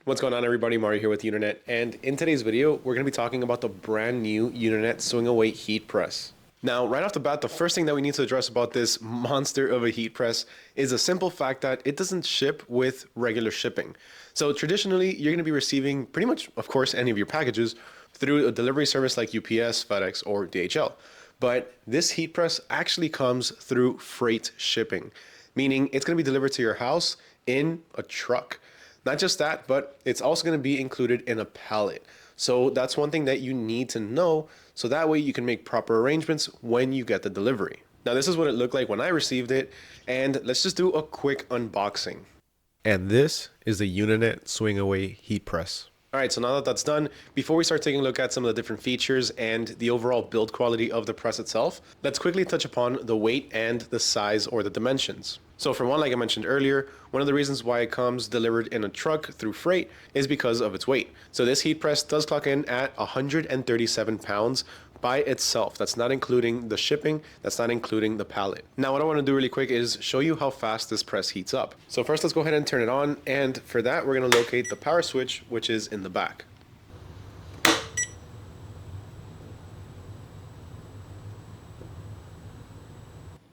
What's going on, everybody? Mario here with Uninet, and in today's video we're going to be talking about the brand new Uninet swing away heat press. Now, right off the bat, the first thing that we need to address about this monster of a heat press is a simple fact that it doesn't ship with regular shipping. So traditionally, you're going to be receiving pretty much, of course, any of your packages through a delivery service like UPS, FedEx, or DHL. But this heat press actually comes through freight shipping, meaning it's going to be delivered to your house in a truck. Not just that, but it's also going to be included in a pallet. So that's one thing that you need to know, so that way you can make proper arrangements when you get the delivery. Now, this is what it looked like when I received it, and let's just do a quick unboxing. And this is the Uninet swing away heat press. All right, so now that that's done, before we start taking a look at some of the different features and the overall build quality of the press itself, let's quickly touch upon the weight and the size or the dimensions. So for one, like I mentioned earlier, one of the reasons why it comes delivered in a truck through freight is because of its weight. So this heat press does clock in at 137 pounds by itself. That's not including the shipping, that's not including the pallet. Now what I want to do really quick is show you how fast this press heats up. So first let's go ahead and turn it on, and for that we're going to locate the power switch, which is in the back.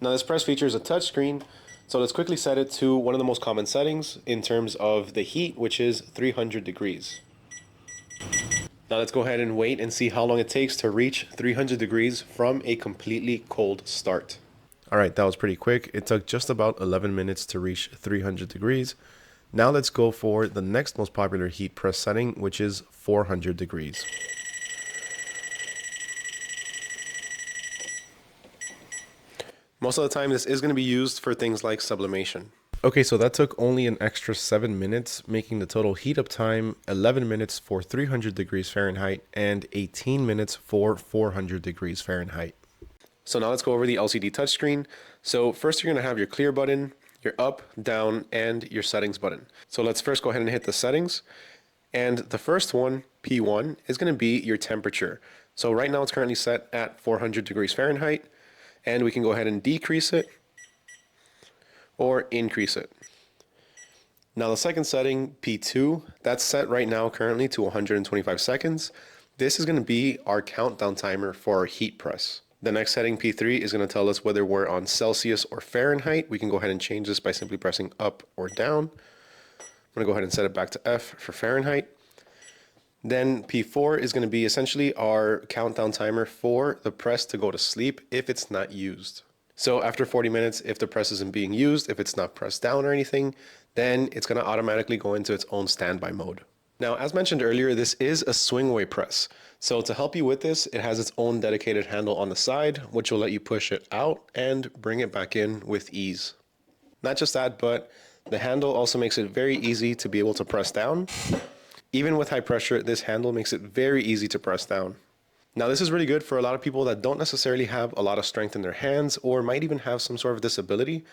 Now this press features a touchscreen, so let's quickly set it to one of the most common settings in terms of the heat, which is 300 degrees. Now let's go ahead and wait and see how long it takes to reach 300 degrees from a completely cold start. All right, that was pretty quick. It took just about 11 minutes to reach 300 degrees. Now let's go for the next most popular heat press setting, which is 400 degrees. Most of the time, this is going to be used for things like sublimation. Okay, so that took only an extra 7 minutes, making the total heat up time 11 minutes for 300 degrees Fahrenheit and 18 minutes for 400 degrees Fahrenheit. So now let's go over the LCD touchscreen. So first you're going to have your clear button, your up, down, and your settings button. So let's first go ahead and hit the settings. And the first one, P1, is going to be your temperature. So right now it's currently set at 400 degrees Fahrenheit, and we can go ahead and decrease it or increase it. Now the second setting, P2, that's set right now currently to 125 seconds. This is going to be our countdown timer for our heat press. The next setting, P3, is going to tell us whether we're on Celsius or Fahrenheit. We can go ahead and change this by simply pressing up or down. I'm going to go ahead and set it back to F for Fahrenheit. Then P4 is going to be essentially our countdown timer for the press to go to sleep if it's not used. So after 40 minutes, if the press isn't being used, if it's not pressed down or anything, then it's going to automatically go into its own standby mode. Now, as mentioned earlier, this is a swing away press. So to help you with this, it has its own dedicated handle on the side, which will let you push it out and bring it back in with ease. Not just that, but the handle also makes it very easy to be able to press down. Even with high pressure, this handle makes it very easy to press down. Now, this is really good for a lot of people that don't necessarily have a lot of strength in their hands or might even have some sort of disability.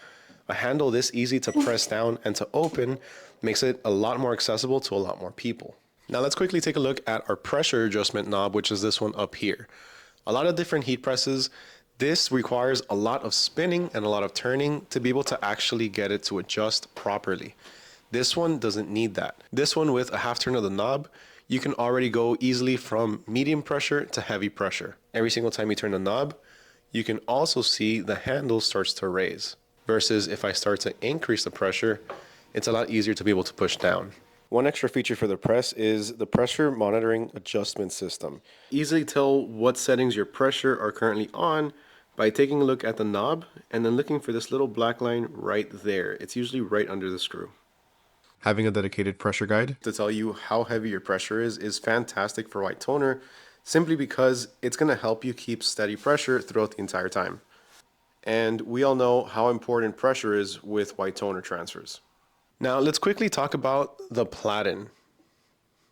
A handle this easy to press down and to open makes it a lot more accessible to a lot more people. Now, let's quickly take a look at our pressure adjustment knob, which is this one up here. A lot of different heat presses, this requires a lot of spinning and a lot of turning to be able to actually get it to adjust properly. This one doesn't need that. This one, with a half turn of the knob, you can already go easily from medium pressure to heavy pressure. Every single time you turn the knob, you can also see the handle starts to raise. Versus if I start to increase the pressure, it's a lot easier to be able to push down. One extra feature for the press is the pressure monitoring adjustment system. Easily tell what settings your pressure are currently on by taking a look at the knob and then looking for this little black line right there. It's usually right under the screw. Having a dedicated pressure guide to tell you how heavy your pressure is fantastic for white toner, simply because it's going to help you keep steady pressure throughout the entire time. And we all know how important pressure is with white toner transfers. Now let's quickly talk about the Platen.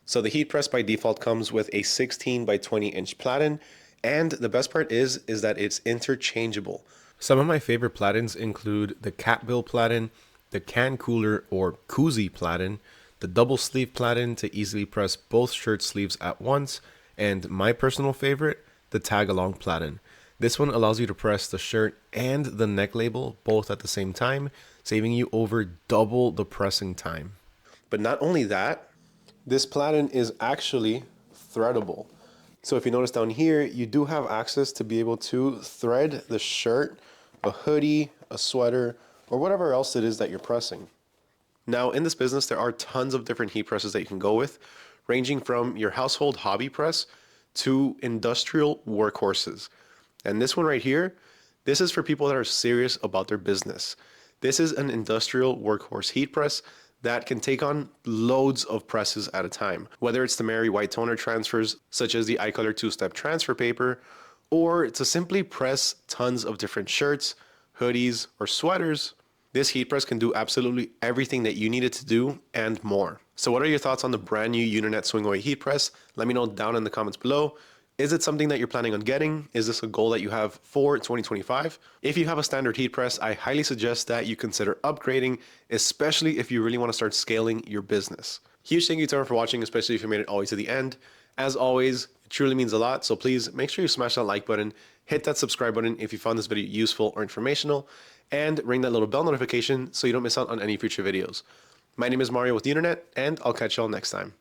So the heat press by default comes with a 16 by 20 inch Platen, and the best part is that it's interchangeable. Some of my favorite Platens include the cat bill Platen, the can cooler or koozie Platen, the double sleeve Platen to easily press both shirt sleeves at once, and my personal favorite, the tag along Platen. This one allows you to press the shirt and the neck label both at the same time, saving you over double the pressing time. But not only that, This platen is actually threadable. So if you notice down here, you do have access to be able to thread the shirt, a hoodie, a sweater, or whatever else it is that you're pressing. Now in this business, there are tons of different heat presses that you can go with, ranging from your household hobby press to industrial workhorses. And this one right here, this is for people that are serious about their business. This is an industrial workhorse heat press that can take on loads of presses at a time. Whether it's to marry white toner transfers, such as the iColor two-step transfer paper, or to simply press tons of different shirts, hoodies, or sweaters, this heat press can do absolutely everything that you need it to do and more. So what are your thoughts on the brand new Uninet swing away heat press? Let me know down in the comments below. Is it something that you're planning on getting? Is this a goal that you have for 2025? If you have a standard heat press, I highly suggest that you consider upgrading, especially if you really want to start scaling your business. Huge thank you to everyone for watching, especially if you made it all the way to the end. As always, it truly means a lot, so please make sure you smash that like button, hit that subscribe button if you found this video useful or informational, and ring that little bell notification so you don't miss out on any future videos. My name is Mario with Uninet, and I'll catch y'all next time.